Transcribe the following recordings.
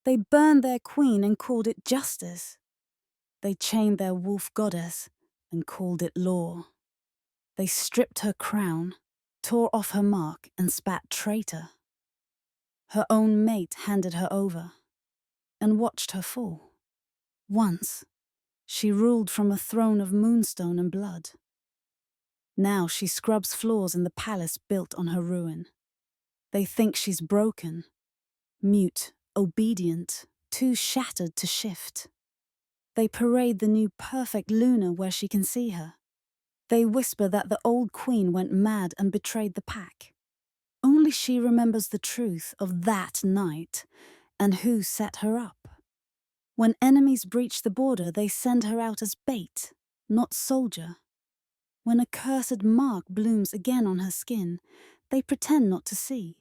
They burned their queen and called it justice. They chained their wolf goddess and called it law. They stripped her crown, tore off her mark, and spat traitor. Her own mate handed her over and watched her fall. Once, she ruled from a throne of moonstone and blood. Now she scrubs floors in the palace built on her ruin. They think she's broken, mute, obedient, too shattered to shift. They parade the new perfect Luna where she can see her. They whisper that the old queen went mad and betrayed the pack. Only she remembers the truth of that night and who set her up. When enemies breach the border, they send her out as bait, not soldier. When a cursed mark blooms again on her skin, they pretend not to see.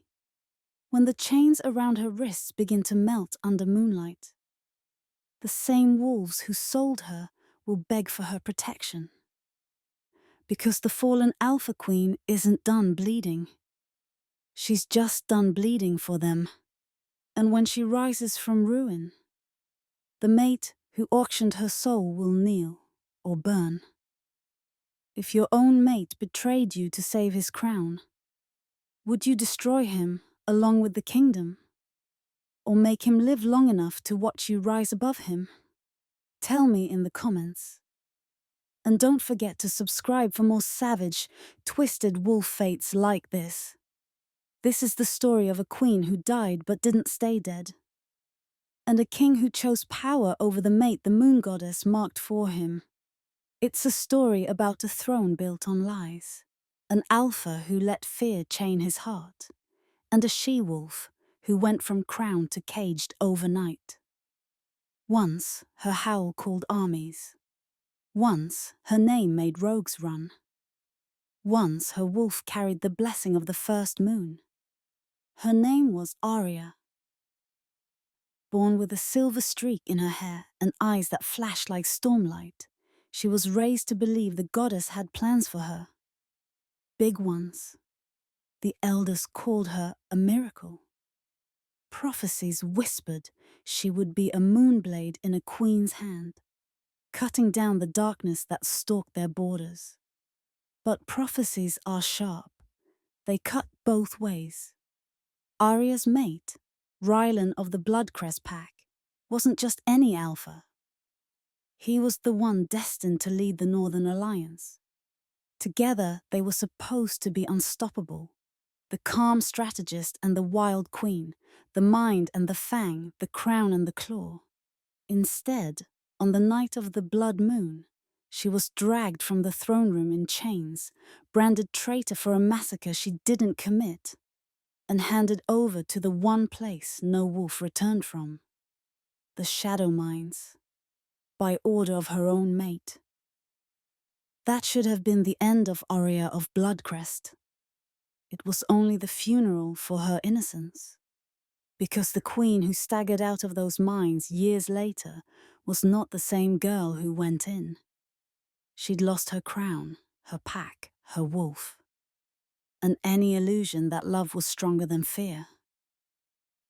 When the chains around her wrists begin to melt under moonlight, the same wolves who sold her will beg for her protection. Because the fallen Alpha Queen isn't done bleeding. She's just done bleeding for them. And when she rises from ruin, the mate who auctioned her soul will kneel or burn. If your own mate betrayed you to save his crown, would you destroy him along with the kingdom? Or make him live long enough to watch you rise above him? Tell me in the comments. And don't forget to subscribe for more savage, twisted wolf fates like this. This is the story of a queen who died but didn't stay dead. And a king who chose power over the mate the moon goddess marked for him. It's a story about a throne built on lies, an alpha who let fear chain his heart, and a she-wolf who went from crown to caged overnight. Once her howl called armies. Once her name made rogues run. Once her wolf carried the blessing of the first moon. Her name was Aria. Born with a silver streak in her hair and eyes that flashed like stormlight, she was raised to believe the goddess had plans for her. Big ones. The elders called her a miracle. Prophecies whispered she would be a moonblade in a queen's hand, cutting down the darkness that stalked their borders. But prophecies are sharp. They cut both ways. Arya's mate, Rylan of the Bloodcrest pack, wasn't just any alpha. He was the one destined to lead the Northern Alliance. Together, they were supposed to be unstoppable. The calm strategist and the wild queen, the mind and the fang, the crown and the claw. Instead, on the night of the blood moon, she was dragged from the throne room in chains, branded traitor for a massacre she didn't commit, and handed over to the one place no wolf returned from, the shadow mines, by order of her own mate. That should have been the end of Arya of Bloodcrest. It was only the funeral for her innocence, because the queen who staggered out of those mines years later was not the same girl who went in. She'd lost her crown, her pack, her wolf, and any illusion that love was stronger than fear.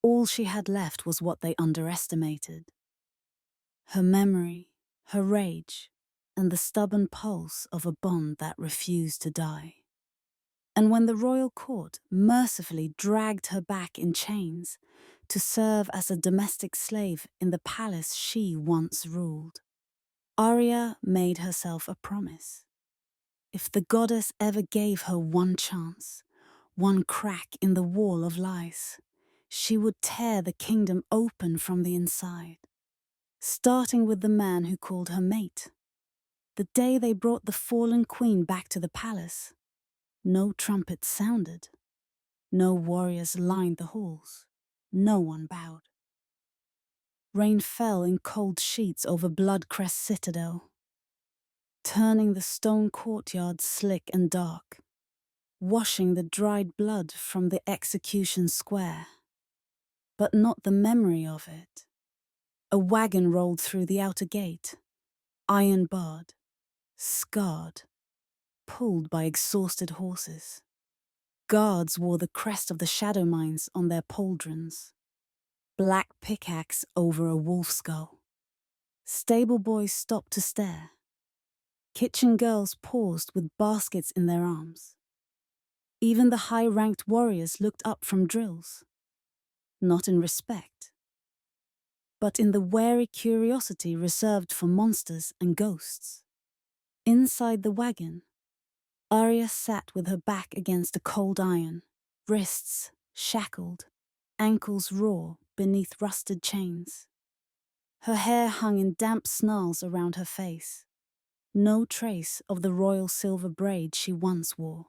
All she had left was what they underestimated. Her memory, her rage, and the stubborn pulse of a bond that refused to die. And when the royal court mercifully dragged her back in chains to serve as a domestic slave in the palace she once ruled, Arya made herself a promise. If the goddess ever gave her one chance, one crack in the wall of lies, she would tear the kingdom open from the inside, starting with the man who called her mate. The day they brought the fallen queen back to the palace, no trumpets sounded, no warriors lined the halls, no one bowed. Rain fell in cold sheets over Bloodcrest Citadel, turning the stone courtyard slick and dark, washing the dried blood from the execution square, but not the memory of it. A wagon rolled through the outer gate, iron-barred, scarred, pulled by exhausted horses. Guards wore the crest of the shadow mines on their pauldrons. black pickaxe over a wolf skull. Stable boys stopped to stare. Kitchen girls paused with baskets in their arms. Even the high-ranked warriors looked up from drills, not in respect, but in the wary curiosity reserved for monsters and ghosts. Inside the wagon, Arya sat with her back against a cold iron, wrists shackled, ankles raw beneath rusted chains. Her hair hung in damp snarls around her face, no trace of the royal silver braid she once wore.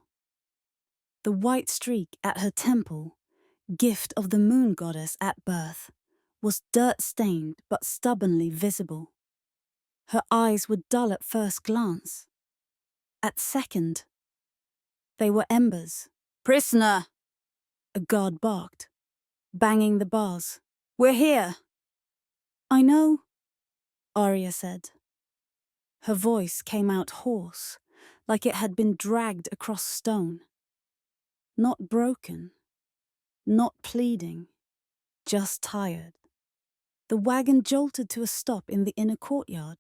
The white streak at her temple, gift of the moon goddess at birth, was dirt-stained but stubbornly visible. Her eyes were dull at first glance. At second, they were embers. "Prisoner!" a guard barked, banging the bars. "We're here!" "I know," Arya said. Her voice came out hoarse, like it had been dragged across stone. Not broken, not pleading, just tired. The wagon jolted to a stop in the inner courtyard.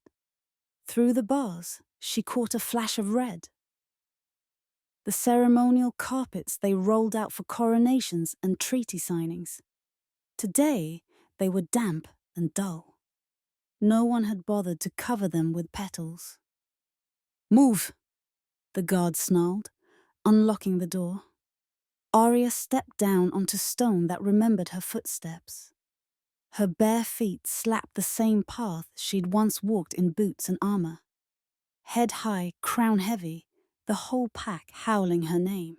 Through the bars, she caught a flash of red. The ceremonial carpets they rolled out for coronations and treaty signings. Today, they were damp and dull. No one had bothered to cover them with petals. "Move!" the guard snarled, unlocking the door. Arya stepped down onto stone that remembered her footsteps. Her bare feet slapped the same path she'd once walked in boots and armor. Head high, crown heavy, the whole pack howling her name.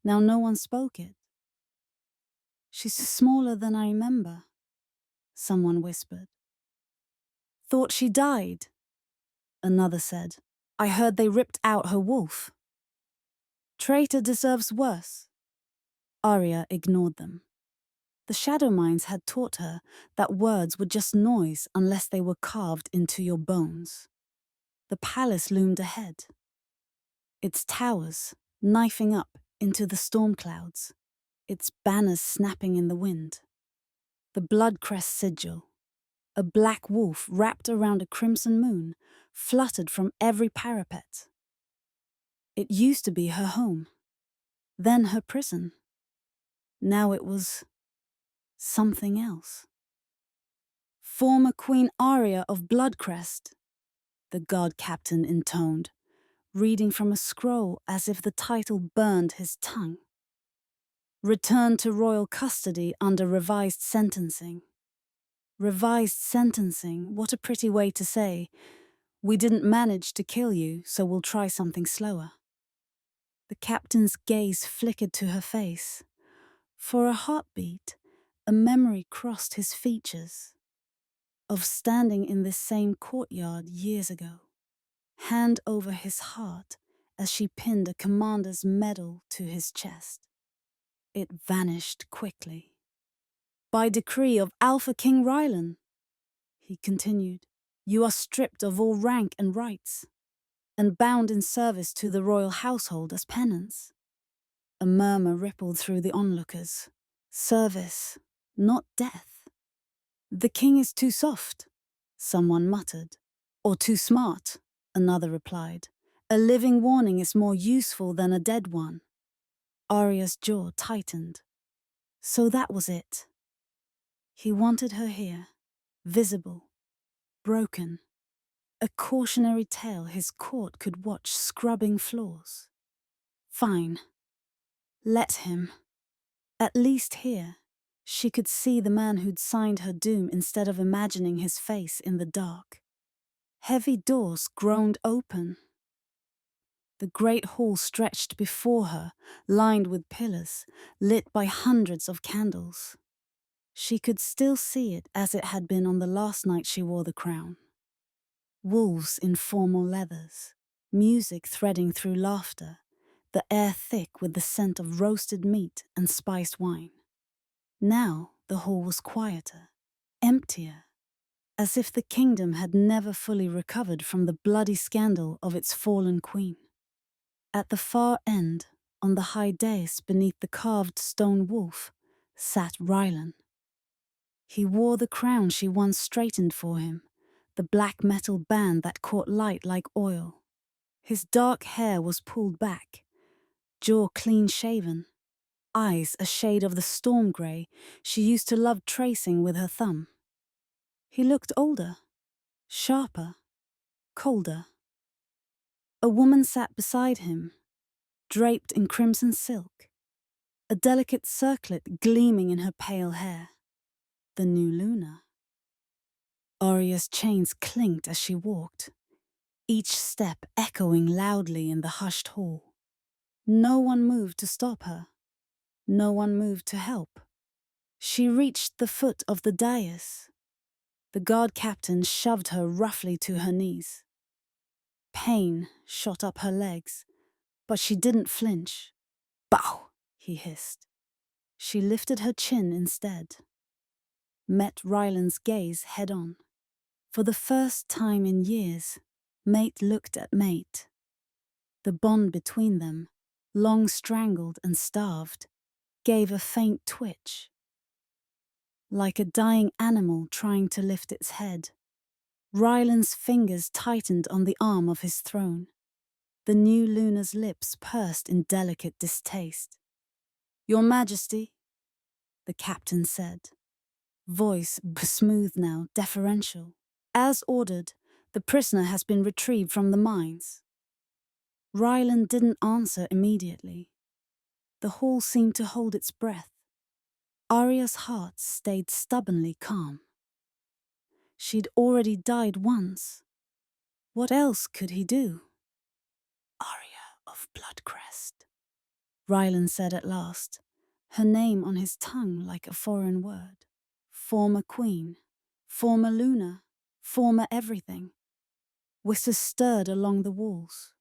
Now no one spoke it. "She's smaller than I remember," someone whispered. "Thought she died," another said. "I heard they ripped out her wolf." "Traitor deserves worse." Arya ignored them. The Shadow Mines had taught her that words were just noise unless they were carved into your bones. The palace loomed ahead, its towers knifing up into the storm clouds, its banners snapping in the wind. The blood-crest sigil, a black wolf wrapped around a crimson moon, fluttered from every parapet. It used to be her home, then her prison. Now it was something else. "Former Queen Arya of Bloodcrest," the guard captain intoned, reading from a scroll as if the title burned his tongue. "Returned to royal custody under revised sentencing." Revised sentencing, what a pretty way to say, "We didn't manage to kill you, so we'll try something slower." The captain's gaze flickered to her face. For a heartbeat, a memory crossed his features. Of standing in this same courtyard years ago, hand over his heart as she pinned a commander's medal to his chest. It vanished quickly. "By decree of Alpha King Rylan," he continued, "you are stripped of all rank and rights, and bound in service to the royal household as penance." A murmur rippled through the onlookers. "Service, not death." "The king is too soft," someone muttered. "Or too smart," another replied. "A living warning is more useful than a dead one." Arya's jaw tightened. So that was it. He wanted her here, visible, broken. A cautionary tale his court could watch scrubbing floors. Fine. Let him. At least here, she could see the man who'd signed her doom instead of imagining his face in the dark. Heavy doors groaned open. The great hall stretched before her, lined with pillars, lit by hundreds of candles. She could still see it as it had been on the last night she wore the crown. Wolves in formal leathers, music threading through laughter, the air thick with the scent of roasted meat and spiced wine. Now the hall was quieter, emptier, as if the kingdom had never fully recovered from the bloody scandal of its fallen queen. At the far end, on the high dais beneath the carved stone wolf, sat Rylan. He wore the crown she once straightened for him, the black metal band that caught light like oil. His dark hair was pulled back, jaw clean-shaven, eyes a shade of the storm grey she used to love tracing with her thumb. He looked older, sharper, colder. A woman sat beside him, draped in crimson silk, a delicate circlet gleaming in her pale hair. The new Luna. Arya's chains clinked as she walked, each step echoing loudly in the hushed hall. No one moved to stop her. No one moved to help. She reached the foot of the dais. The guard captain shoved her roughly to her knees. Pain shot up her legs, but she didn't flinch. "Bow!" he hissed. She lifted her chin instead, met Ryland's gaze head-on. For the first time in years, mate looked at mate. The bond between them, long strangled and starved, gave a faint twitch. Like a dying animal trying to lift its head, Ryland's fingers tightened on the arm of his throne. The new Luna's lips pursed in delicate distaste. "Your Majesty," the captain said, voice smooth now, deferential. "As ordered, the prisoner has been retrieved from the mines." Ryland didn't answer immediately. The hall seemed to hold its breath. Arya's heart stayed stubbornly calm. She'd already died once. What else could he do? "Arya of Bloodcrest," Ryland said at last, her name on his tongue like a foreign word. Former queen, former Luna, former everything. Whispers stirred along the walls.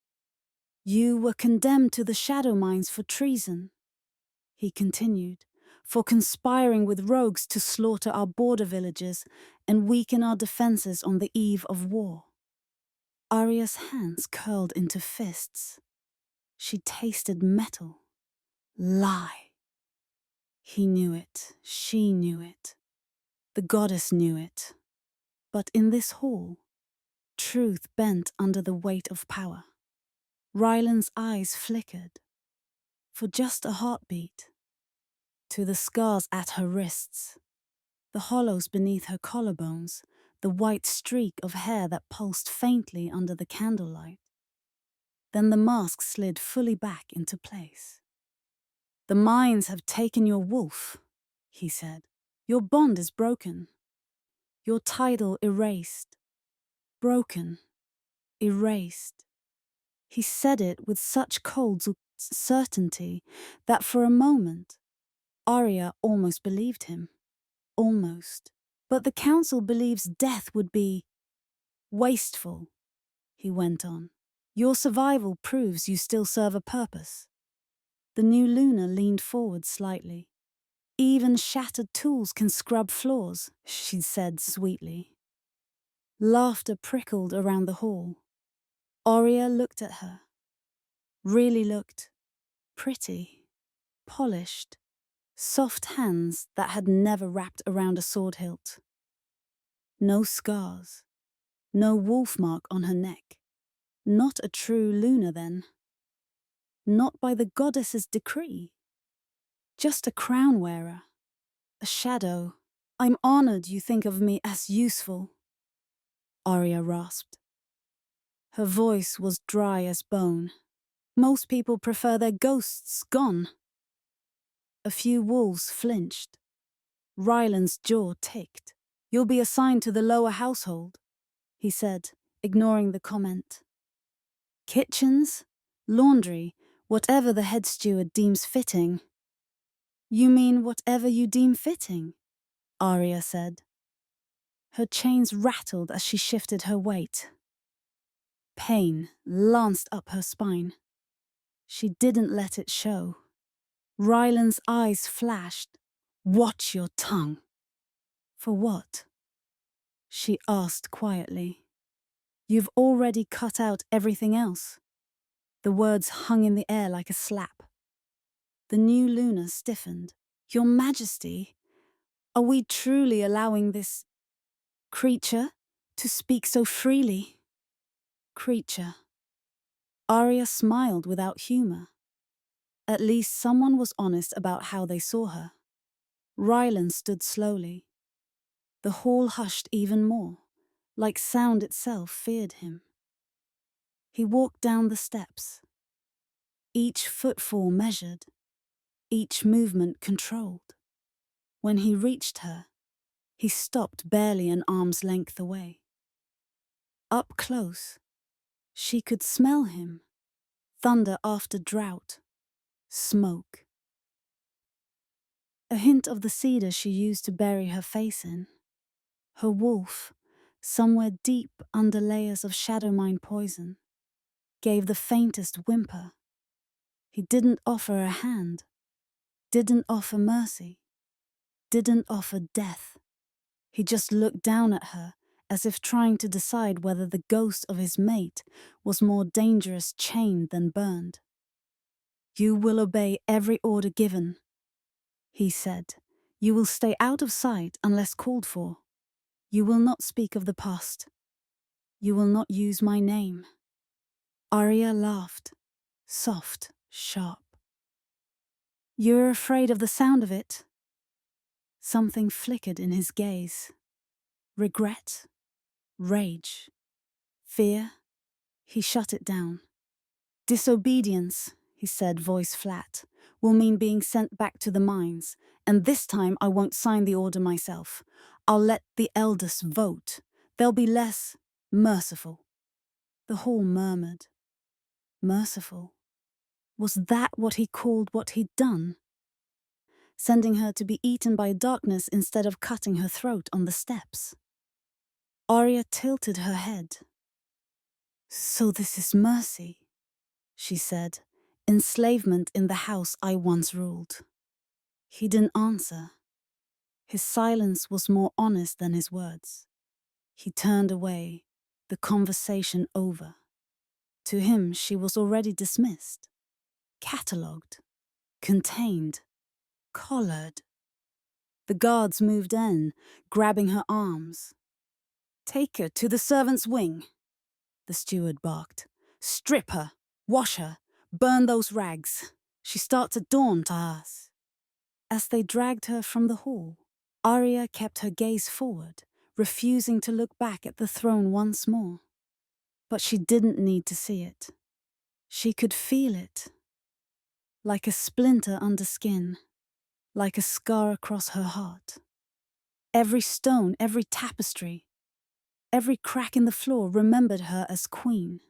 "You were condemned to the shadow mines for treason," he continued, "for conspiring with rogues to slaughter our border villages and weaken our defenses on the eve of war." Arya's hands curled into fists. She tasted metal. Lie. He knew it. She knew it. The goddess knew it. But in this hall, truth bent under the weight of power. Ryland's eyes flickered, for just a heartbeat, to the scars at her wrists, the hollows beneath her collarbones, the white streak of hair that pulsed faintly under the candlelight. Then the mask slid fully back into place. "The mines have taken your wolf," he said. "Your bond is broken. Your title erased. Broken. Erased." He said it with such cold certainty that for a moment, Arya almost believed him. Almost. "But the council believes death would be wasteful," he went on. "Your survival proves you still serve a purpose." The new Luna leaned forward slightly. "Even shattered tools can scrub floors," she said sweetly. Laughter prickled around the hall. Arya looked at her. Really looked pretty, polished, soft hands that had never wrapped around a sword hilt. No scars, no wolf mark on her neck. Not a true Luna then. Not by the goddess's decree. Just a crown wearer, a shadow. "I'm honored you think of me as useful," Arya rasped. Her voice was dry as bone. "Most people prefer their ghosts gone." A few wolves flinched. Ryland's jaw ticked. "You'll be assigned to the lower household," he said, ignoring the comment. "Kitchens, laundry, whatever the head steward deems fitting." "You mean whatever you deem fitting," Arya said. Her chains rattled as she shifted her weight. Pain lanced up her spine. She didn't let it show. Ryland's eyes flashed. "Watch your tongue." "For what?" she asked quietly. "You've already cut out everything else." The words hung in the air like a slap. The new Luna stiffened. "Your Majesty, Are we truly allowing this creature to speak so freely? Creature. Arya smiled without humor. At least someone was honest about how they saw her. Rylan stood slowly. The hall hushed even more, like sound itself feared him. He walked down the steps. Each footfall measured, each movement controlled. When he reached her, he stopped barely an arm's length away. Up close, she could smell him. Thunder after drought. Smoke. A hint of the cedar she used to bury her face in. Her wolf, somewhere deep under layers of shadow mine poison, gave the faintest whimper. He didn't offer a hand, didn't offer mercy, didn't offer death. He just looked down at her, as if trying to decide whether the ghost of his mate was more dangerous chained than burned. You will obey every order given, he said. You will stay out of sight unless called for. You will not speak of the past. You will not use my name. Arya laughed, soft, sharp. You're afraid of the sound of it? Something flickered in his gaze. Regret, rage, fear. He shut it down. Disobedience, he said, voice flat, will mean being sent back to the mines, and this time I won't sign the order myself. I'll let the elders vote. They'll be less merciful. The hall murmured. Merciful? Was that what he called what he'd done? Sending her to be eaten by darkness instead of cutting her throat on the steps. Arya tilted her head. So this is mercy, she said. Enslavement in the house I once ruled. He didn't answer. His silence was more honest than his words. He turned away, the conversation over. To him, she was already dismissed, catalogued, contained, collared. The guards moved in, grabbing her arms. Take her to the servants' wing, the steward barked. Strip her, wash her, burn those rags. She starts at dawn to us. As they dragged her from the hall, Arya kept her gaze forward, refusing to look back at the throne once more. But she didn't need to see it. She could feel it. Like a splinter under skin, like a scar across her heart. Every stone, every tapestry, every crack in the floor remembered her as queen.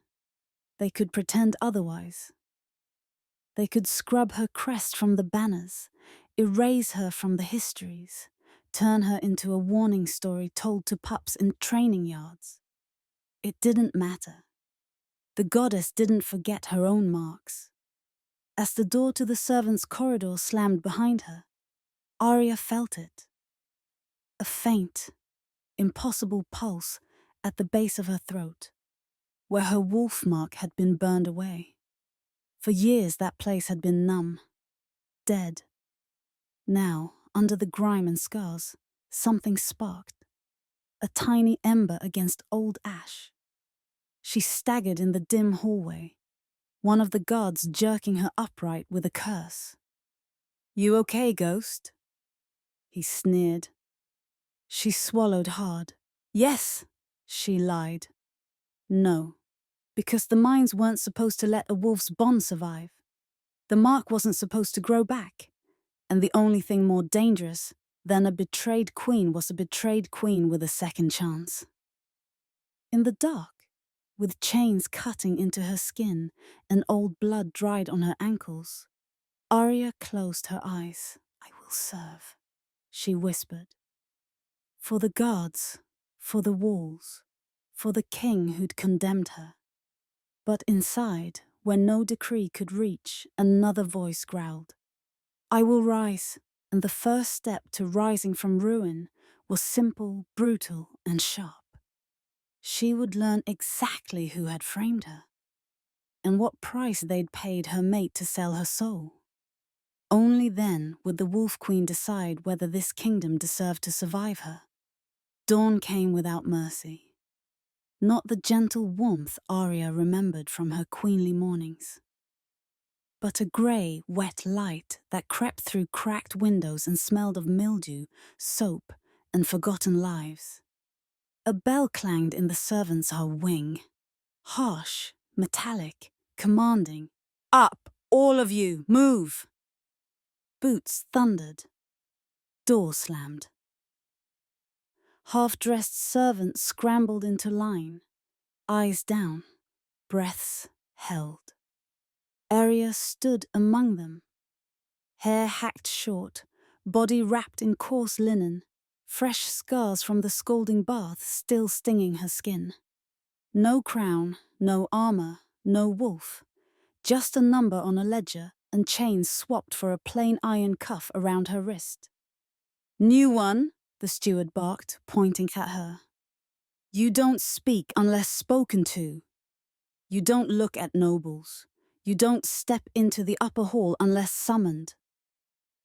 They could pretend otherwise. They could scrub her crest from the banners, erase her from the histories, turn her into a warning story told to pups in training yards. It didn't matter. The goddess didn't forget her own marks. As the door to the servants' corridor slammed behind her, Arya felt it. A faint, impossible pulse at the base of her throat, where her wolf mark had been burned away. For years that place had been numb, dead. Now, under the grime and scars, something sparked. A tiny ember against old ash. She staggered in the dim hallway, one of the guards jerking her upright with a curse. You okay, ghost? He sneered. She swallowed hard. Yes, she lied. No, because the mines weren't supposed to let a wolf's bond survive. The mark wasn't supposed to grow back. And the only thing more dangerous than a betrayed queen was a betrayed queen with a second chance. In the dark, with chains cutting into her skin and old blood dried on her ankles, Arya closed her eyes. I will serve, she whispered. For the guards, for the walls, for the king who'd condemned her. But inside, where no decree could reach, another voice growled. I will rise, and the first step to rising from ruin was simple, brutal, and sharp. She would learn exactly who had framed her, and what price they'd paid her mate to sell her soul. Only then would the Wolf Queen decide whether this kingdom deserved to survive her. Dawn came without mercy. Not the gentle warmth Arya remembered from her queenly mornings, but a grey, wet light that crept through cracked windows and smelled of mildew, soap, and forgotten lives. A bell clanged in the servants' hall wing. Harsh, metallic, commanding. "Up, all of you, move!" Boots thundered. Door slammed. Half-dressed servants scrambled into line, eyes down, breaths held. Arya stood among them, hair hacked short, body wrapped in coarse linen, fresh scars from the scalding bath still stinging her skin. No crown, no armor, no wolf, just a number on a ledger and chains swapped for a plain iron cuff around her wrist. "New one," the steward barked, pointing at her. "You don't speak unless spoken to. You don't look at nobles. You don't step into the upper hall unless summoned.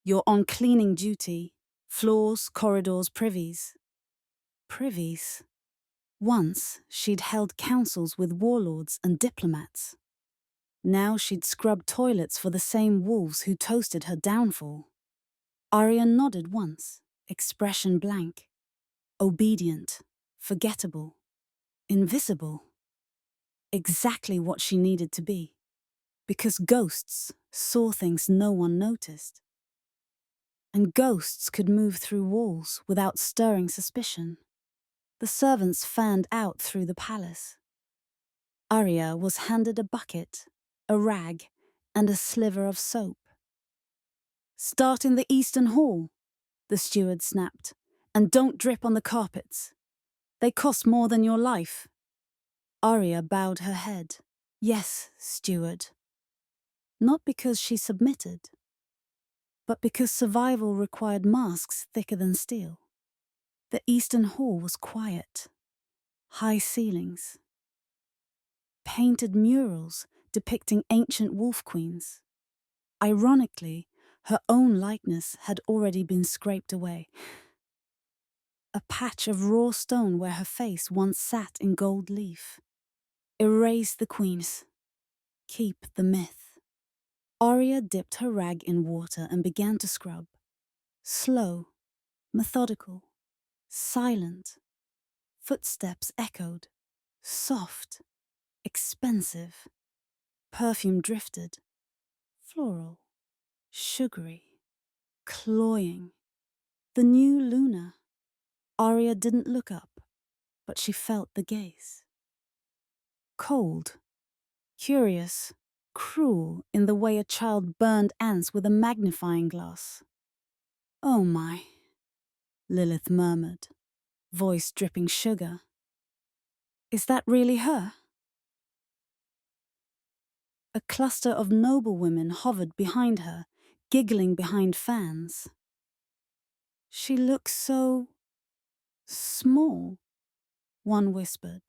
You're on cleaning duty, floors, corridors, privies." Privies? Once she'd held councils with warlords and diplomats. Now she'd scrubbed toilets for the same wolves who toasted her downfall. Arya nodded once, expression blank. Obedient, forgettable, invisible. Exactly what she needed to be. Because ghosts saw things no one noticed. And ghosts could move through walls without stirring suspicion. The servants fanned out through the palace. Arya was handed a bucket, a rag, and a sliver of soap. "Start in the eastern hall," the steward snapped, "and don't drip on the carpets. They cost more than your life." Arya bowed her head. "Yes, steward." Not because she submitted, but because survival required masks thicker than steel. The eastern hall was quiet. High ceilings. Painted murals depicting ancient wolf queens. Ironically, her own likeness had already been scraped away. A patch of raw stone where her face once sat in gold leaf. Erase the queens. Keep the myth. Arya dipped her rag in water and began to scrub. Slow, methodical, silent. Footsteps echoed. Soft, expensive. Perfume drifted. Floral, sugary, cloying. The new Luna. Arya didn't look up, but she felt the gaze. Cold, curious, cruel in the way a child burned ants with a magnifying glass. "Oh my," Lilith murmured, voice dripping sugar. "Is that really her?" A cluster of noblewomen hovered behind her, giggling behind fans. "She looks so small," one whispered.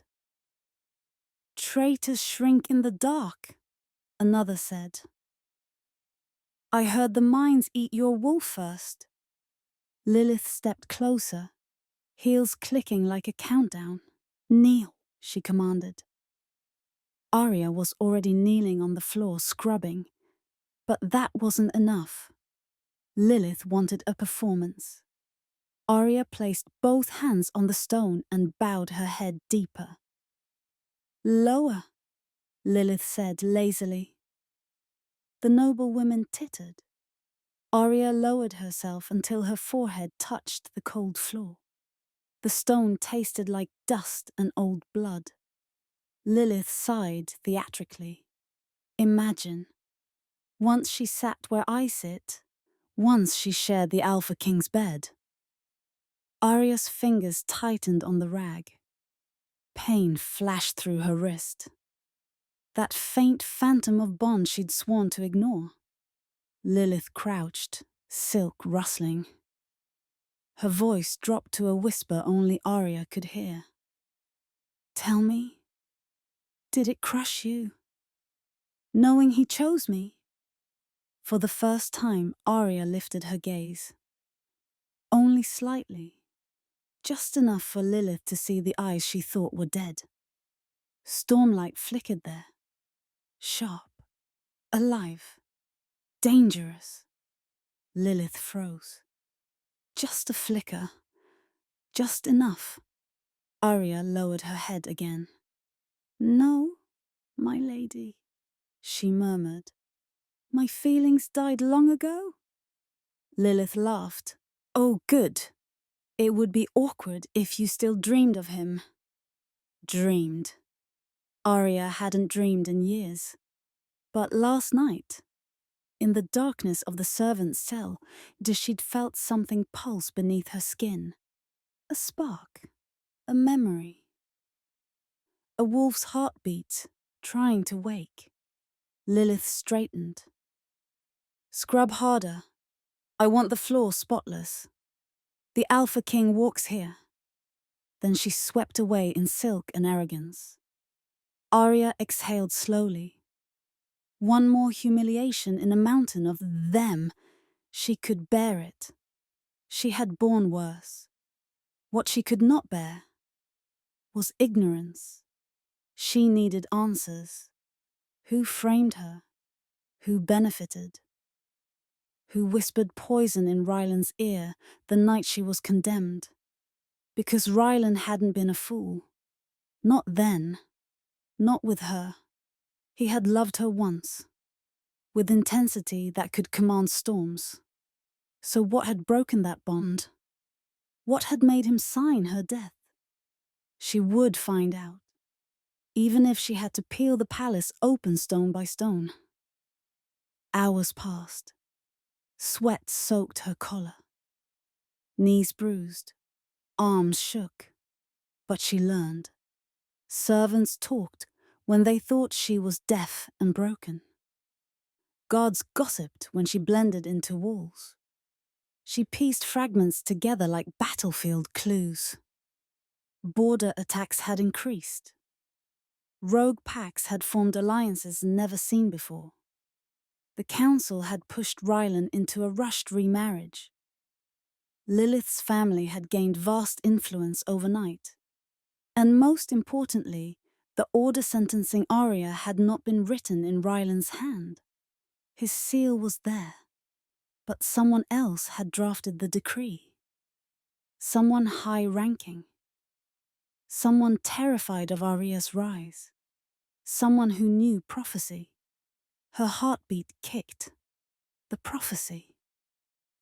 "Traitors shrink in the dark," another said. "I heard the mines eat your wolf first." Lilith stepped closer, heels clicking like a countdown. "Kneel," she commanded. Arya was already kneeling on the floor, scrubbing. But that wasn't enough. Lilith wanted a performance. Arya placed both hands on the stone and bowed her head deeper. "Lower," Lilith said lazily. The noblewomen tittered. Arya lowered herself until her forehead touched the cold floor. The stone tasted like dust and old blood. Lilith sighed theatrically. "Imagine. Once she sat where I sit. Once she shared the Alpha King's bed." Arya's fingers tightened on the rag. Pain flashed through her wrist. That faint phantom of bond she'd sworn to ignore. Lilith crouched, silk rustling. Her voice dropped to a whisper only Arya could hear. "Tell me, did it crush you? Knowing he chose me?" For the first time, Arya lifted her gaze. Only slightly. Just enough for Lilith to see the eyes she thought were dead. Stormlight flickered there. Sharp. Alive. Dangerous. Lilith froze. Just a flicker. Just enough. Arya lowered her head again. No, my lady, she murmured. My feelings died long ago? Lilith laughed. Oh, good. It would be awkward if you still dreamed of him. Dreamed. Arya hadn't dreamed in years. But last night, in the darkness of the servant's cell, she'd felt something pulse beneath her skin. A spark. A memory. A wolf's heartbeat, trying to wake. Lilith straightened. Scrub harder. I want the floor spotless. The Alpha King walks here. Then she swept away in silk and arrogance. Arya exhaled slowly. One more humiliation in a mountain of them. She could bear it. She had borne worse. What she could not bear was ignorance. She needed answers. Who framed her? Who benefited? Who whispered poison in Ryland's ear the night she was condemned? Because Ryland hadn't been a fool. Not then. Not with her. He had loved her once, with intensity that could command storms. So what had broken that bond? What had made him sign her death? She would find out, even if she had to peel the palace open stone by stone. Hours passed. Sweat soaked her collar. Knees bruised. Arms shook. But she learned. Servants talked when they thought she was deaf and broken. Guards gossiped when she blended into walls. She pieced fragments together like battlefield clues. Border attacks had increased. Rogue packs had formed alliances never seen before. The council had pushed Rylan into a rushed remarriage. Lilith's family had gained vast influence overnight. And most importantly, the order sentencing Arya had not been written in Ryland's hand. His seal was there, but someone else had drafted the decree. Someone high-ranking. Someone terrified of Arya's rise. Someone who knew prophecy. Her heartbeat kicked. The prophecy.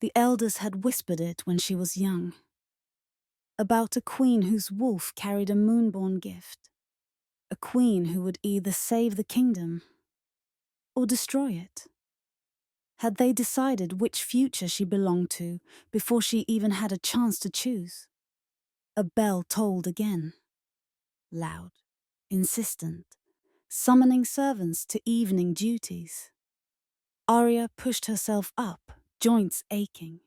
The elders had whispered it when she was young. About a queen whose wolf carried a moonborn gift. A queen who would either save the kingdom or destroy it. Had they decided which future she belonged to before she even had a chance to choose? A bell tolled again. Loud, insistent, summoning servants to evening duties. Arya pushed herself up, joints aching.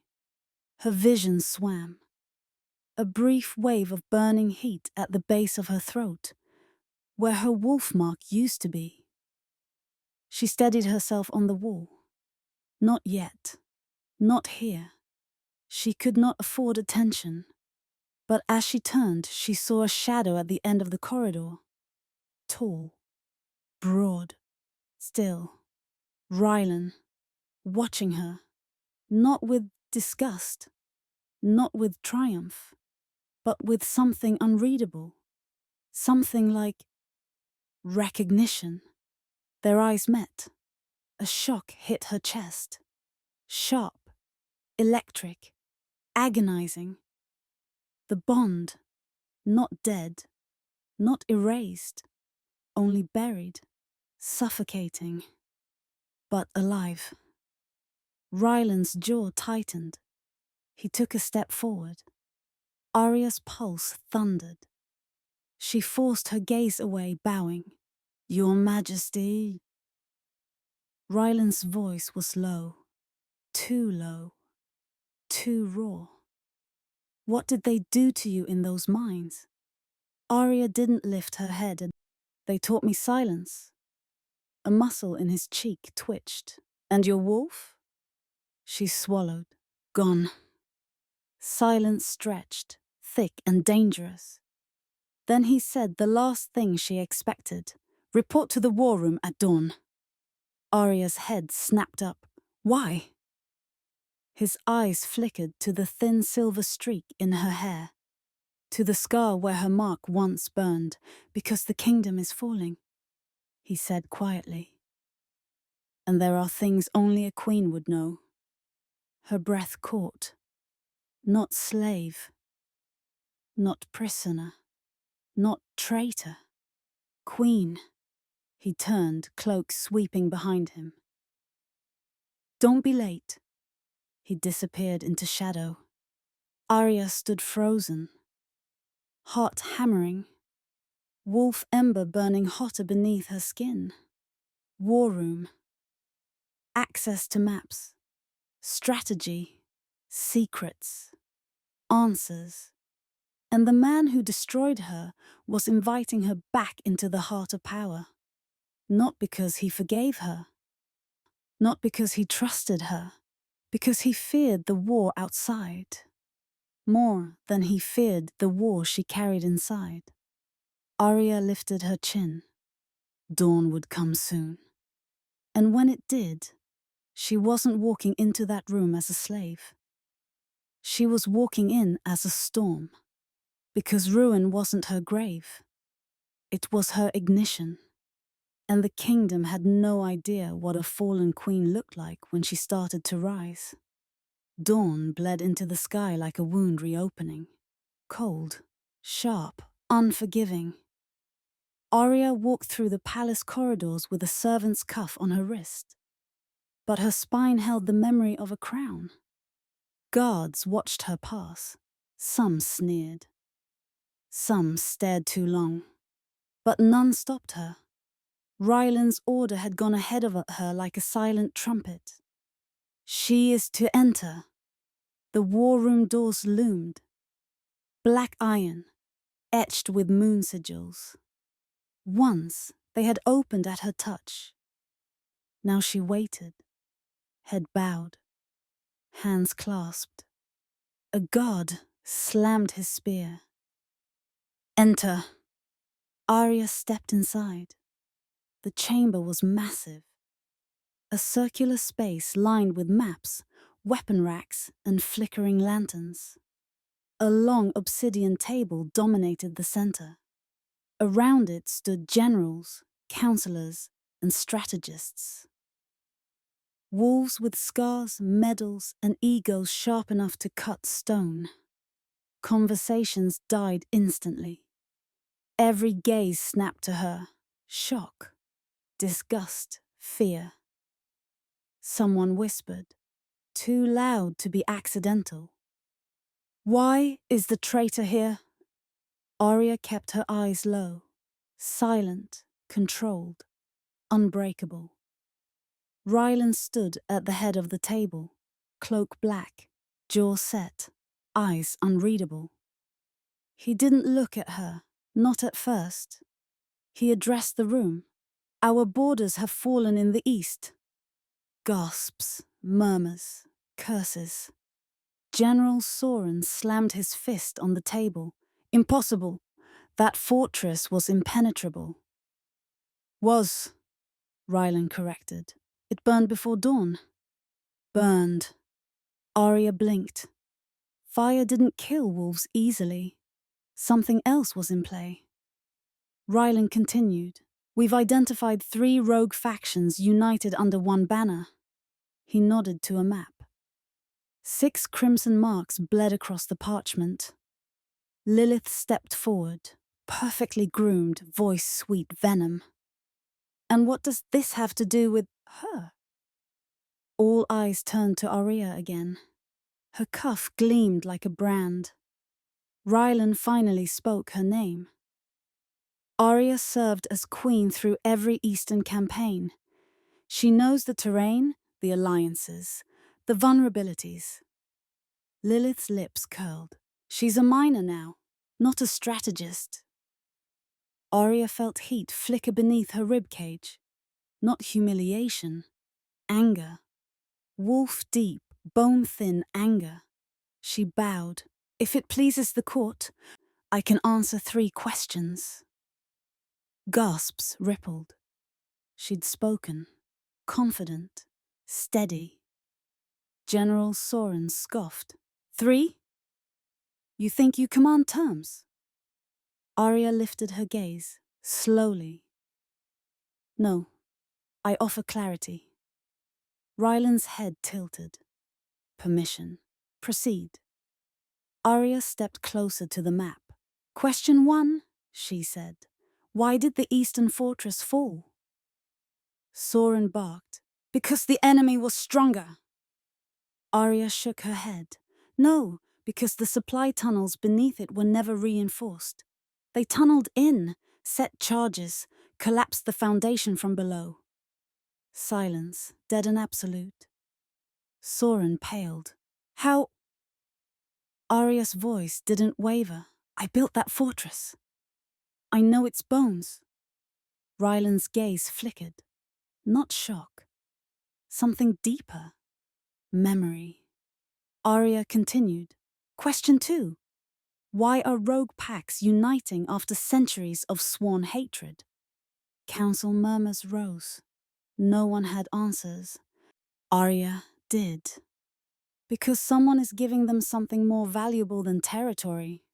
Her vision swam. A brief wave of burning heat at the base of her throat, where her wolf mark used to be. She steadied herself on the wall. Not yet. Not here. She could not afford attention. But as she turned, she saw a shadow at the end of the corridor. Tall. Broad. Still. Rylan. Watching her. Not with disgust. Not with triumph. But with something unreadable. Something like recognition. Their eyes met. A shock hit her chest. Sharp. Electric. Agonizing. The bond. Not dead. Not erased. Only buried. Suffocating. But alive. Ryland's jaw tightened. He took a step forward. Arya's pulse thundered. She forced her gaze away, bowing. Your Majesty. Ryland's voice was low. Too low. Too raw. What did they do to you in those mines? Arya didn't lift her head. They taught me silence. A muscle in his cheek twitched. And your wolf? She swallowed. Gone. Silence stretched, thick and dangerous. Then he said the last thing she expected. Report to the war room at dawn. Arya's head snapped up. Why? His eyes flickered to the thin silver streak in her hair, to the scar where her mark once burned. Because the kingdom is falling, he said quietly. And there are things only a queen would know. Her breath caught. Not slave. Not prisoner. Not traitor. Queen. He turned, cloak sweeping behind him. Don't be late. He disappeared into shadow. Arya stood frozen. Heart hammering. Wolf ember burning hotter beneath her skin. War room. Access to maps. Strategy. Secrets. Answers. And the man who destroyed her was inviting her back into the heart of power. Not because he forgave her. Not because he trusted her. Because he feared the war outside. More than he feared the war she carried inside. Arya lifted her chin. Dawn would come soon. And when it did, she wasn't walking into that room as a slave. She was walking in as a storm. Because ruin wasn't her grave. It was her ignition. And the kingdom had no idea what a fallen queen looked like when she started to rise. Dawn bled into the sky like a wound reopening. Cold, sharp, unforgiving. Arya walked through the palace corridors with a servant's cuff on her wrist. But her spine held the memory of a crown. Guards watched her pass. Some sneered. Some stared too long. But none stopped her. Ryland's order had gone ahead of her like a silent trumpet. She is to enter. The war room doors loomed. Black iron, etched with moon sigils. Once they had opened at her touch. Now she waited, head bowed, hands clasped. A guard slammed his spear. Enter. Arya stepped inside. The chamber was massive. A circular space lined with maps, weapon racks, and flickering lanterns. A long obsidian table dominated the center. Around it stood generals, counselors, and strategists. Wolves with scars, medals, and egos sharp enough to cut stone. Conversations died instantly. Every gaze snapped to her. Shock, disgust, fear. Someone whispered, too loud to be accidental. Why is the traitor here? Arya kept her eyes low, silent, controlled, unbreakable. Ryland stood at the head of the table, cloak black, jaw set, eyes unreadable. He didn't look at her, not at first. He addressed the room. Our borders have fallen in the east. Gasps, murmurs, curses. General Soren slammed his fist on the table. Impossible. That fortress was impenetrable. Was, Ryland corrected. It burned before dawn. Burned. Arya blinked. Fire didn't kill wolves easily. Something else was in play. Ryland continued. We've identified 3 rogue factions united under one banner. He nodded to a map. 6 crimson marks bled across the parchment. Lilith stepped forward, perfectly groomed, voice sweet venom. And what does this have to do with her? All eyes turned to Arya again. Her cuff gleamed like a brand. Ryland finally spoke her name. Arya served as queen through every Eastern campaign. She knows the terrain, the alliances, the vulnerabilities. Lilith's lips curled. She's a miner now, not a strategist. Arya felt heat flicker beneath her ribcage. Not humiliation, anger. wolf deep, bone-thin anger. She bowed. If it pleases the court, I can answer 3 questions. Gasps rippled. She'd spoken, confident, steady. General Soren scoffed. 3? You think you command terms? Arya lifted her gaze, slowly. No, I offer clarity. Ryland's head tilted. Permission. Proceed. Arya stepped closer to the map. Question 1, she said. Why did the eastern fortress fall? Soren barked. Because the enemy was stronger. Arya shook her head. No, because the supply tunnels beneath it were never reinforced. They tunneled in, set charges, collapsed the foundation from below. Silence, dead and absolute. Soren paled. How? Arya's voice didn't waver. I built that fortress. I know its bones. Ryland's gaze flickered. Not shock. Something deeper. Memory. Arya continued. Question 2. Why are rogue packs uniting after centuries of sworn hatred? Council murmurs rose. No one had answers. Arya did. Because someone is giving them something more valuable than territory.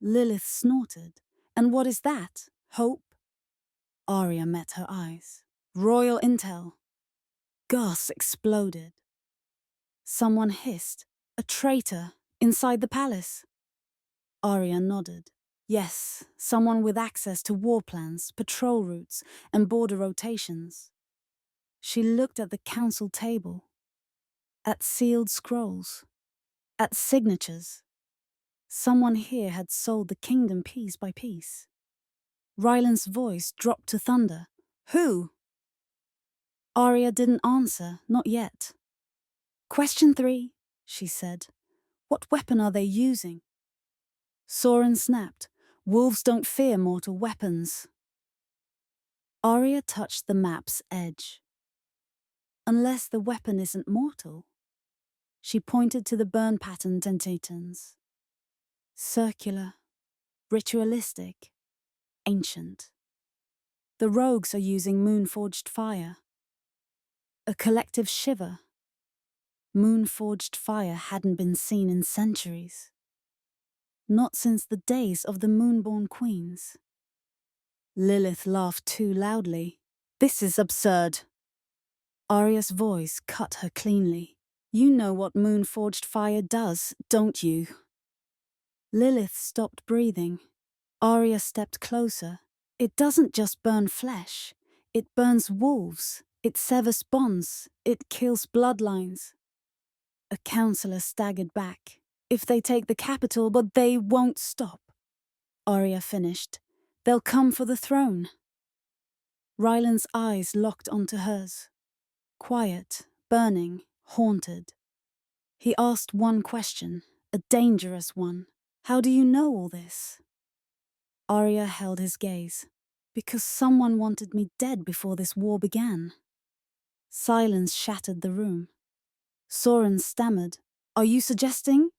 Lilith snorted. And what is that? Hope? Arya met her eyes. Royal intel. Gasps exploded. Someone hissed. A traitor inside the palace. Arya nodded. Yes, someone with access to war plans, patrol routes, and border rotations. She looked at the council table, at sealed scrolls, at signatures. Someone here had sold the kingdom piece by piece. Ryland's voice dropped to thunder. Who? Arya didn't answer, not yet. Question 3, she said. What weapon are they using? Soren snapped. Wolves don't fear mortal weapons. Arya touched the map's edge. Unless the weapon isn't mortal. She pointed to the burn pattern tentatons. Circular, ritualistic, ancient. The rogues are using moon-forged fire. A collective shiver. Moon-forged fire hadn't been seen in centuries. Not since the days of the moonborn queens. Lilith laughed too loudly. This is absurd. Arya's voice cut her cleanly. You know what moon-forged fire does, don't you? Lilith stopped breathing. Arya stepped closer. It doesn't just burn flesh. It burns wolves. It severs bonds. It kills bloodlines. A councillor staggered back. If they take the capital, but they won't stop. Arya finished. They'll come for the throne. Ryland's eyes locked onto hers. Quiet, burning, haunted. He asked one question, a dangerous one. How do you know all this? Arya held his gaze. Because someone wanted me dead before this war began. Silence shattered the room. Soren stammered. Are you suggesting?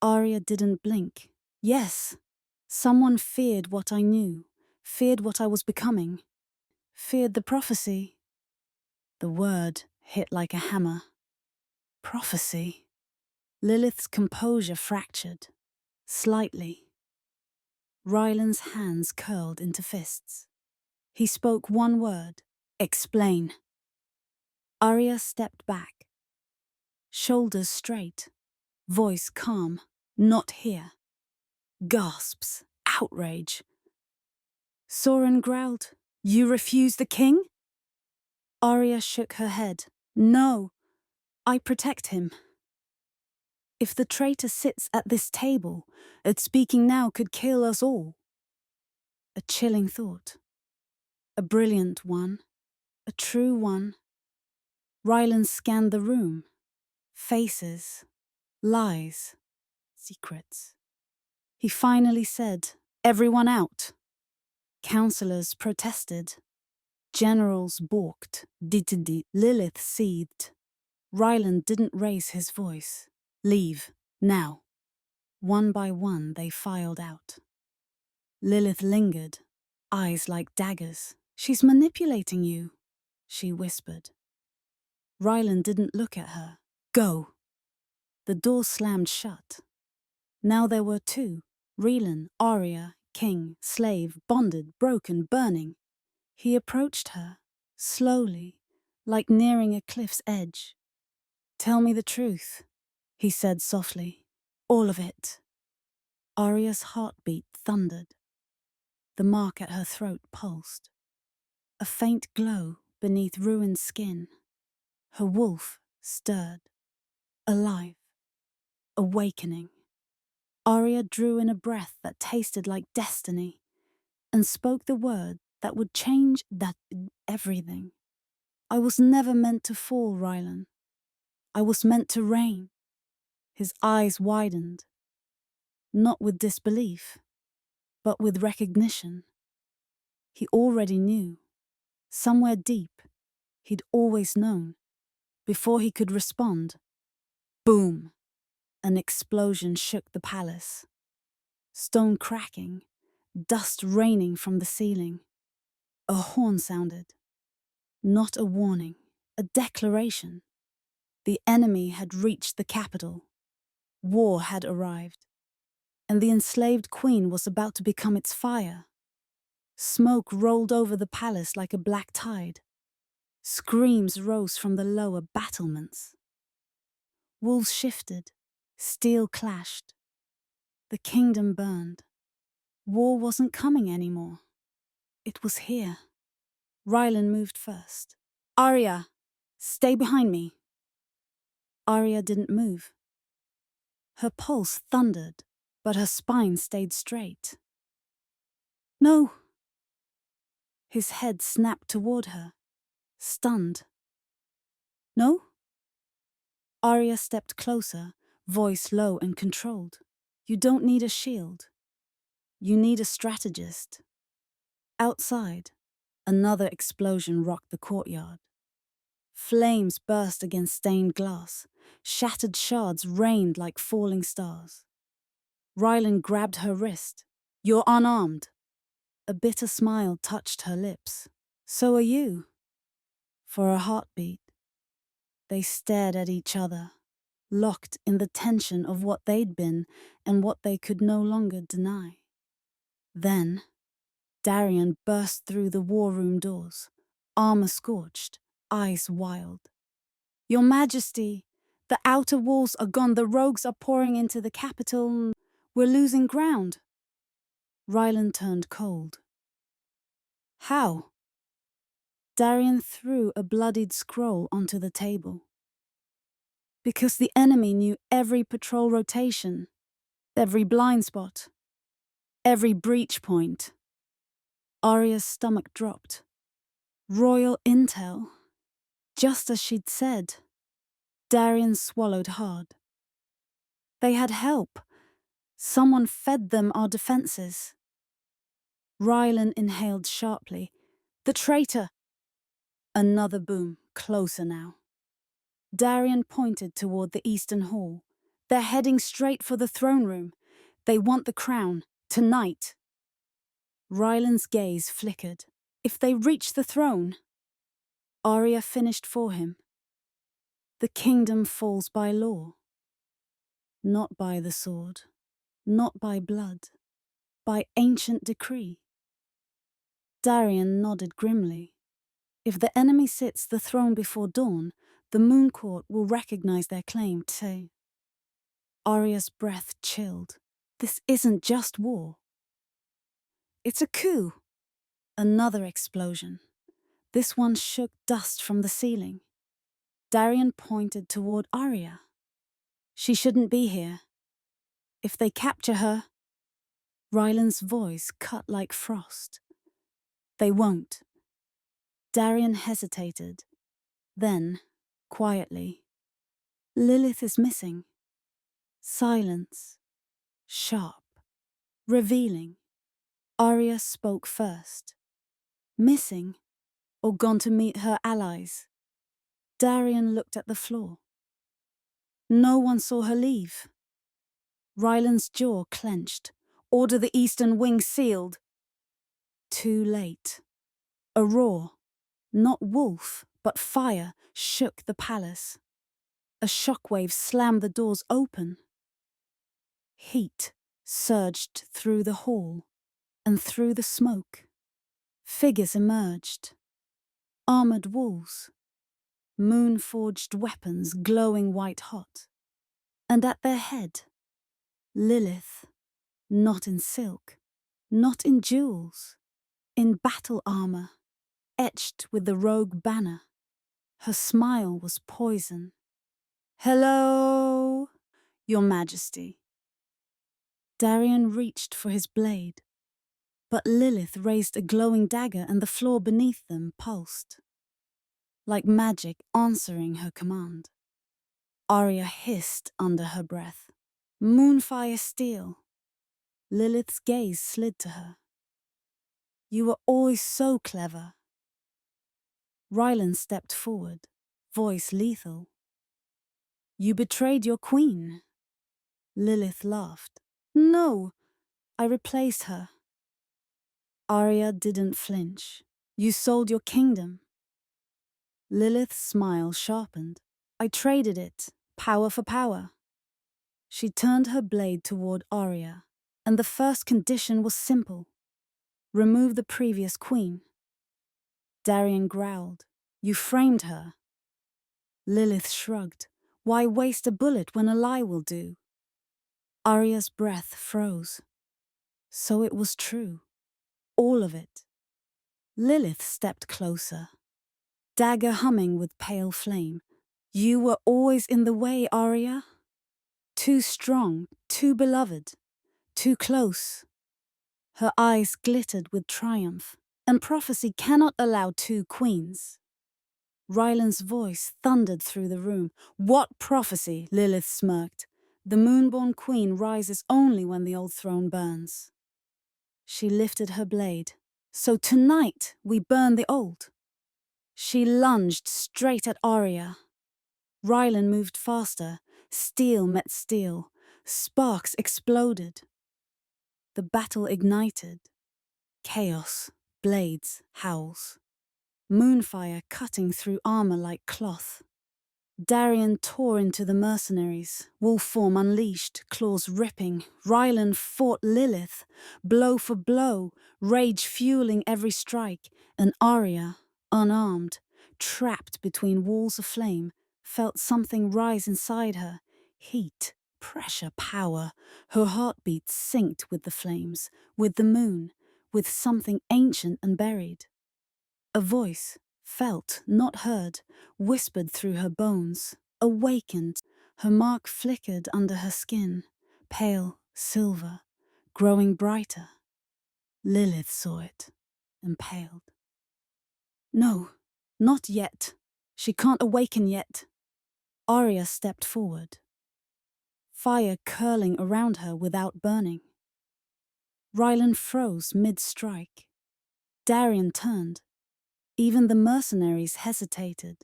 Arya didn't blink. Yes. Someone feared what I knew, feared what I was becoming, feared the prophecy. The word hit like a hammer. Prophecy. Lilith's composure fractured. Slightly. Ryland's hands curled into fists. He spoke one word. Explain. Arya stepped back. Shoulders straight. Voice calm. Not here. Gasps. Outrage. Soren growled. You refuse the king? Arya shook her head. No. I protect him. If the traitor sits at this table, that speaking now could kill us all. A chilling thought. A brilliant one. A true one. Ryland scanned the room. Faces. Lies. Secrets. He finally said, everyone out. Councillors protested. Generals balked. Lilith seethed. Ryland didn't raise his voice. Leave, now. One by one they filed out. Lilith lingered, eyes like daggers. She's manipulating you, she whispered. Ryland didn't look at her. Go. The door slammed shut. Now there were two. Rylan, Arya, king, slave, bonded, broken, burning. He approached her, slowly, like nearing a cliff's edge. Tell me the truth, he said softly. All of it. Arya's heartbeat thundered. The mark at her throat pulsed. A faint glow beneath ruined skin. Her wolf stirred. Alive. Awakening. Arya drew in a breath that tasted like destiny and spoke the word that would change everything. I was never meant to fall, Rylan. I was meant to reign. His eyes widened, not with disbelief, but with recognition. He already knew. Somewhere deep, he'd always known. Before he could respond, boom! An explosion shook the palace. Stone cracking, dust raining from the ceiling. A horn sounded. Not a warning, a declaration. The enemy had reached the capital. War had arrived, and the enslaved queen was about to become its fire. Smoke rolled over the palace like a black tide. Screams rose from the lower battlements. Walls shifted, steel clashed. The kingdom burned. War wasn't coming anymore. It was here. Rylan moved first. Arya, stay behind me. Arya didn't move. Her pulse thundered, but her spine stayed straight. No. His head snapped toward her, stunned. No? Arya stepped closer, voice low and controlled. You don't need a shield. You need a strategist. Outside, another explosion rocked the courtyard. Flames burst against stained glass. Shattered shards rained like falling stars. Rylan grabbed her wrist. You're unarmed. A bitter smile touched her lips. So are you. For a heartbeat, they stared at each other, locked in the tension of what they'd been and what they could no longer deny. Then, Darian burst through the war room doors, armor scorched, eyes wild. Your Majesty, the outer walls are gone, the rogues are pouring into the capital. We're losing ground. Rylan turned cold. How? Darian threw a bloodied scroll onto the table. Because the enemy knew every patrol rotation, every blind spot, every breach point. Arya's stomach dropped. Royal intel, just as she'd said. Darian swallowed hard. They had help. Someone fed them our defenses. Rylan inhaled sharply. The traitor! Another boom, closer now. Darian pointed toward the eastern hall. They're heading straight for the throne room. They want the crown, tonight. Rylan's gaze flickered. If they reach the throne... Arya finished for him. The kingdom falls by law. Not by the sword, not by blood, by ancient decree. Darian nodded grimly. If the enemy sits the throne before dawn, the Moon Court will recognize their claim too. Arya's breath chilled. This isn't just war. It's a coup. Another explosion. This one shook dust from the ceiling. Darian pointed toward Arya. She shouldn't be here. If they capture her... Rylan's voice cut like frost. They won't. Darian hesitated. Then, quietly, Lilith is missing. Silence. Sharp. Revealing. Arya spoke first. Missing? or gone to meet her allies. Darian looked at the floor. No one saw her leave. Ryland's jaw clenched. Order the eastern wing sealed. Too late. A roar, not wolf, but fire, shook the palace. A shockwave slammed the doors open. Heat surged through the hall and through the smoke. Figures emerged. Armored wolves. Moon-forged weapons glowing white-hot. And at their head, Lilith, not in silk, not in jewels, in battle armor, etched with the rogue banner. Her smile was poison. "Hello, Your Majesty." Darian reached for his blade, but Lilith raised a glowing dagger and the floor beneath them pulsed. Like magic answering her command. Arya hissed under her breath. "Moonfire steel." Lilith's gaze slid to her. "You were always so clever." Ryland stepped forward, voice lethal. "You betrayed your queen." Lilith laughed. "No, I replaced her." Arya didn't flinch. "You sold your kingdom." Lilith's smile sharpened. "I traded it, power for power." She turned her blade toward Arya, and the first condition was simple. Remove the previous queen. Darian growled. "You framed her." Lilith shrugged. "Why waste a bullet when a lie will do?" Arya's breath froze. So it was true. All of it. Lilith stepped closer, dagger humming with pale flame. "You were always in the way, Arya. Too strong, too beloved, too close." Her eyes glittered with triumph, and prophecy cannot allow two queens. Ryland's voice thundered through the room. "What prophecy?" Lilith smirked. "The moonborn queen rises only when the old throne burns." She lifted her blade. "So tonight we burn the old." She lunged straight at Arya. Ryland moved faster. Steel met steel. Sparks exploded. The battle ignited. Chaos, blades, howls. Moonfire cutting through armor like cloth. Darian tore into the mercenaries, wolf form unleashed, claws ripping. Ryland fought Lilith, blow for blow, rage fueling every strike, and Arya, unarmed, trapped between walls of flame, felt something rise inside her. Heat, pressure, power. Her heartbeat synced with the flames, with the moon, with something ancient and buried. A voice, felt, not heard, whispered through her bones, awakened. Her mark flickered under her skin, pale, silver, growing brighter. Lilith saw it, impaled. "No, not yet. She can't awaken yet." Arya stepped forward, fire curling around her without burning. Ryland froze mid-strike. Darian turned. Even the mercenaries hesitated.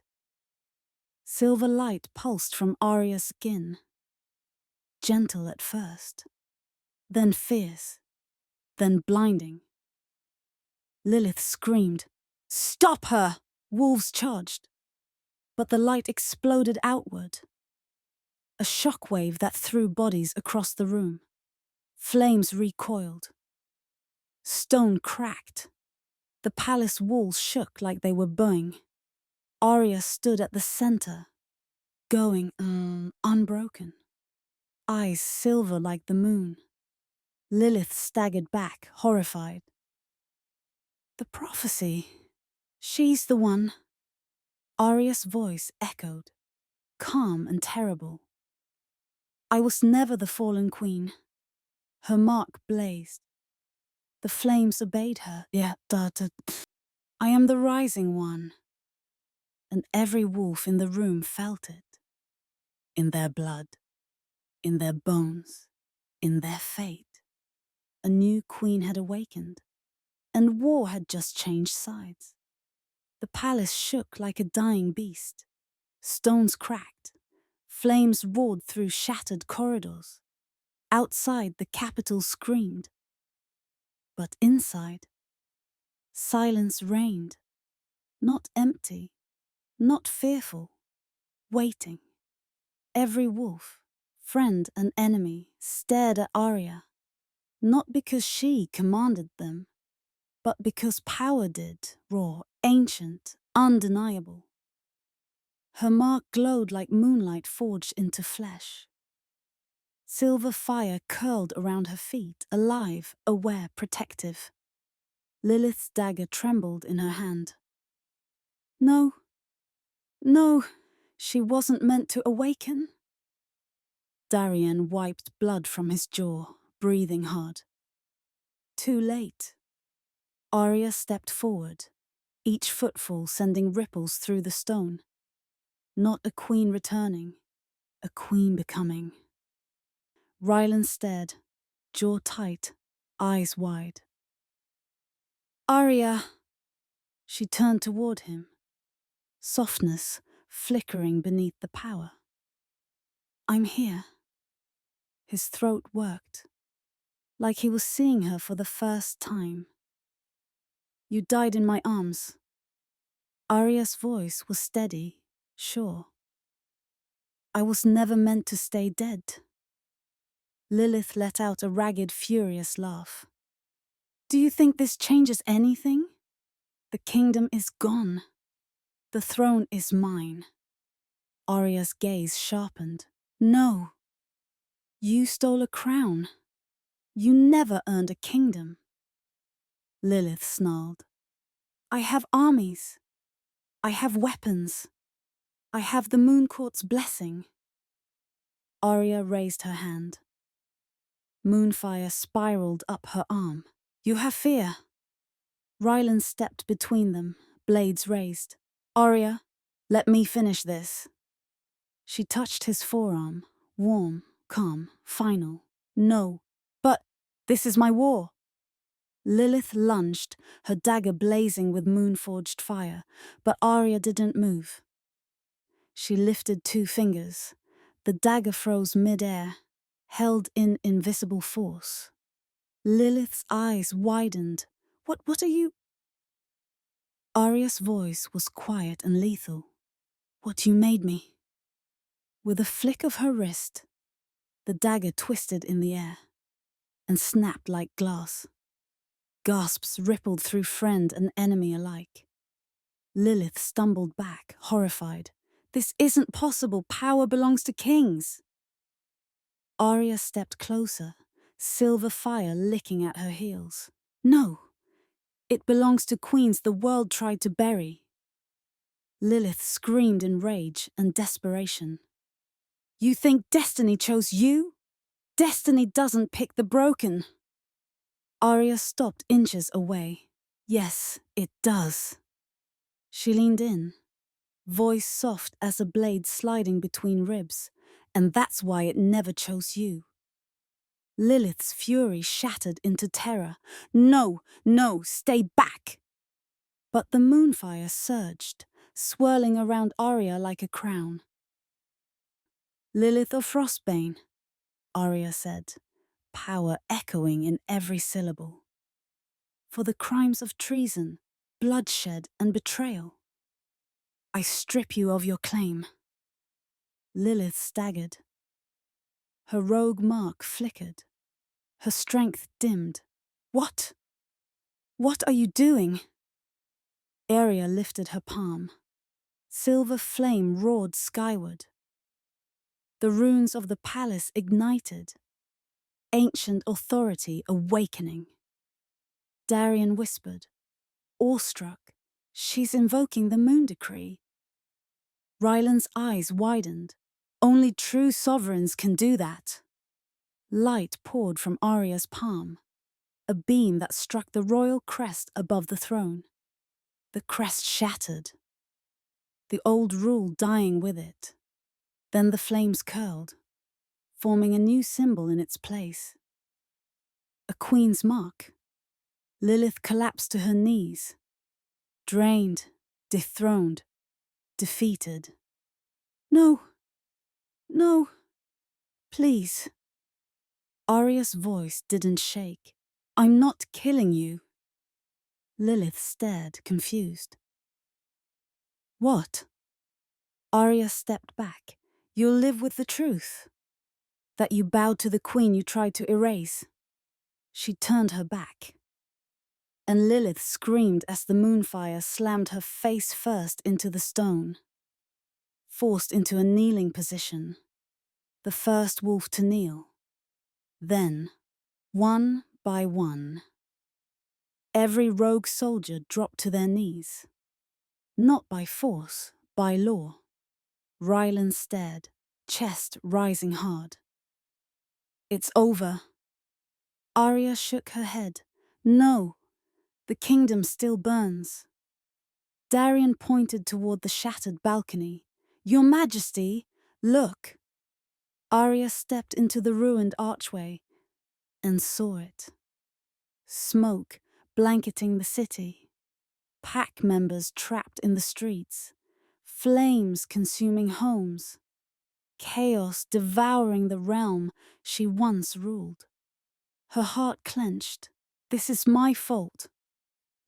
Silver light pulsed from Arya's skin. Gentle at first, then fierce, then blinding. Lilith screamed, "Stop her!" Wolves charged, but the light exploded outward. A shockwave that threw bodies across the room. Flames recoiled. Stone cracked. The palace walls shook like they were bowing. Arya stood at the center, going unbroken. Eyes silver like the moon. Lilith staggered back, horrified. "The prophecy. She's the one." Arya's voice echoed, calm and terrible. "I was never the fallen queen." Her mark blazed. The flames obeyed her. "I am the rising one." And every wolf in the room felt it. In their blood, in their bones, in their fate. A new queen had awakened, and war had just changed sides. The palace shook like a dying beast. Stones cracked. Flames roared through shattered corridors. Outside, the capital screamed. But inside, silence reigned. Not empty, not fearful, waiting. Every wolf, friend and enemy, stared at Arya, not because she commanded them, but because power did, raw, ancient, undeniable. Her mark glowed like moonlight forged into flesh. Silver fire curled around her feet, alive, aware, protective. Lilith's dagger trembled in her hand. No, no, she wasn't meant to awaken. Darian wiped blood from his jaw, breathing hard. Too late. Arya stepped forward, each footfall sending ripples through the stone. Not a queen returning, a queen becoming. Rylan stared, jaw tight, eyes wide. Arya! She turned toward him, softness flickering beneath the power. I'm here. His throat worked, like he was seeing her for the first time. You died in my arms. Arya's voice was steady, sure. I was never meant to stay dead. Lilith let out a ragged, furious laugh. Do you think this changes anything? The kingdom is gone. The throne is mine. Arya's gaze sharpened. No. You stole a crown. You never earned a kingdom. Lilith snarled. I have armies. I have weapons. I have the Moon Court's blessing. Arya raised her hand. Moonfire spiraled up her arm. You have fear. Rylan stepped between them, blades raised. Arya, let me finish this. She touched his forearm, warm, calm, final. No, but this is my war. Lilith lunged, her dagger blazing with moon-forged fire, but Arya didn't move. She lifted 2 fingers. The dagger froze mid-air, held in invisible force. Lilith's eyes widened. What are you? Arya's voice was quiet and lethal. What you made me. With a flick of her wrist, the dagger twisted in the air and snapped like glass. Gasps rippled through friend and enemy alike. Lilith stumbled back, horrified. This isn't possible. Power belongs to kings. Arya stepped closer, silver fire licking at her heels. No, it belongs to queens the world tried to bury. Lilith screamed in rage and desperation. You think destiny chose you? Destiny doesn't pick the broken. Arya stopped inches away. Yes, it does. She leaned in, voice soft as a blade sliding between ribs, and that's why it never chose you. Lilith's fury shattered into terror. No, no, stay back! But the moonfire surged, swirling around Arya like a crown. Lilith of Frostbane, Arya said, power echoing in every syllable. For the crimes of treason, bloodshed, and betrayal, I strip you of your claim. Lilith staggered. Her rogue mark flickered. Her strength dimmed. What? What are you doing? Arya lifted her palm. Silver flame roared skyward. The runes of the palace ignited. Ancient authority awakening. Darian whispered, awestruck, she's invoking the moon decree. Rylan's eyes widened. Only true sovereigns can do that. Light poured from Arya's palm, a beam that struck the royal crest above the throne. The crest shattered, the old rule dying with it. Then the flames curled, forming a new symbol in its place. A queen's mark. Lilith collapsed to her knees, drained, dethroned, defeated. No, no, please. Arya's voice didn't shake. I'm not killing you. Lilith stared, confused. What? Arya stepped back. You'll live with the truth. That you bowed to the queen you tried to erase. She turned her back. And Lilith screamed as the moonfire slammed her face first into the stone. Forced into a kneeling position. The first wolf to kneel. Then, one by one, every rogue soldier dropped to their knees. Not by force, by law. Rylan stared, chest rising hard. It's over. Arya shook her head. No, the kingdom still burns. Darian pointed toward the shattered balcony. Your Majesty, look. Arya stepped into the ruined archway and saw it. Smoke blanketing the city. Pack members trapped in the streets. Flames consuming homes. Chaos devouring the realm she once ruled. Her heart clenched. This is my fault.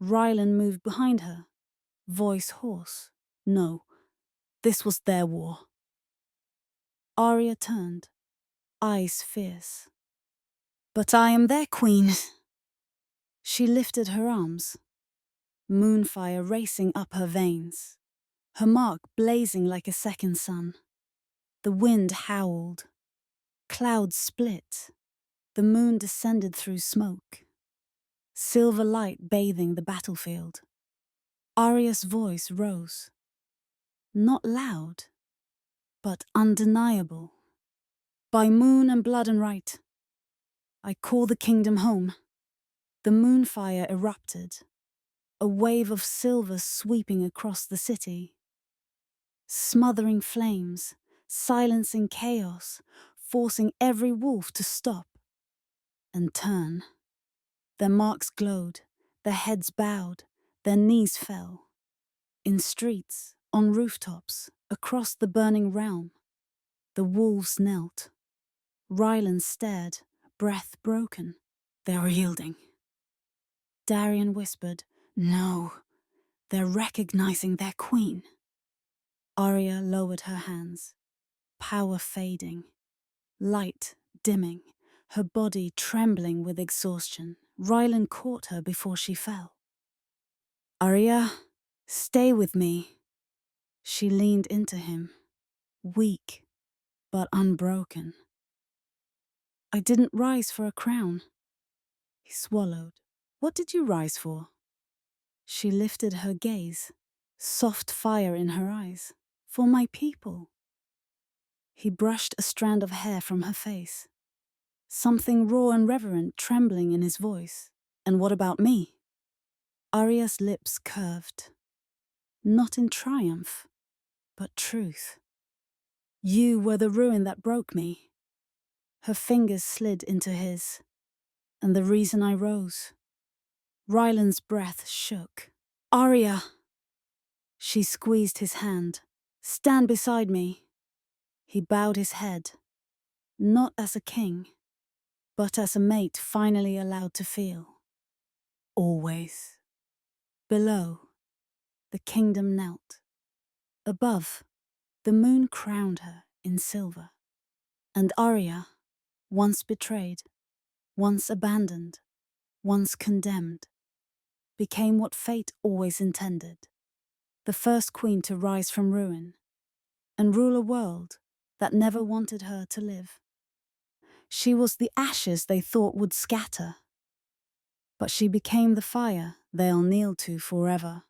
Rylan moved behind her, voice hoarse. No, this was their war. Arya turned, eyes fierce. But I am their queen. She lifted her arms, moonfire racing up her veins, her mark blazing like a second sun. The wind howled. Clouds split. The moon descended through smoke. Silver light bathing the battlefield. Arya's voice rose. Not loud, but undeniable. By moon and blood and right, I call the kingdom home. The moonfire erupted, a wave of silver sweeping across the city. Smothering flames, silencing chaos, forcing every wolf to stop and turn. Their marks glowed, their heads bowed, their knees fell. In streets, on rooftops, across the burning realm, the wolves knelt. Rylan stared, breath broken. They are yielding. Darian whispered, No, they're recognizing their queen. Arya lowered her hands, power fading, light dimming, her body trembling with exhaustion. Rylan caught her before she fell. Arya, stay with me. She leaned into him, weak but unbroken. I didn't rise for a crown. He swallowed. What did you rise for? She lifted her gaze, soft fire in her eyes. For my people. He brushed a strand of hair from her face. Something raw and reverent trembling in his voice. And what about me? Arya's lips curved. Not in triumph, but truth. You were the ruin that broke me. Her fingers slid into his. And the reason I rose. Rylan's breath shook. Arya! She squeezed his hand. Stand beside me. He bowed his head. Not as a king, but as a mate finally allowed to feel. Always. Below, the kingdom knelt. Above, the moon crowned her in silver. And Arya, once betrayed, once abandoned, once condemned, became what fate always intended. The first queen to rise from ruin and rule a world that never wanted her to live. She was the ashes they thought would scatter. But she became the fire they'll kneel to forever.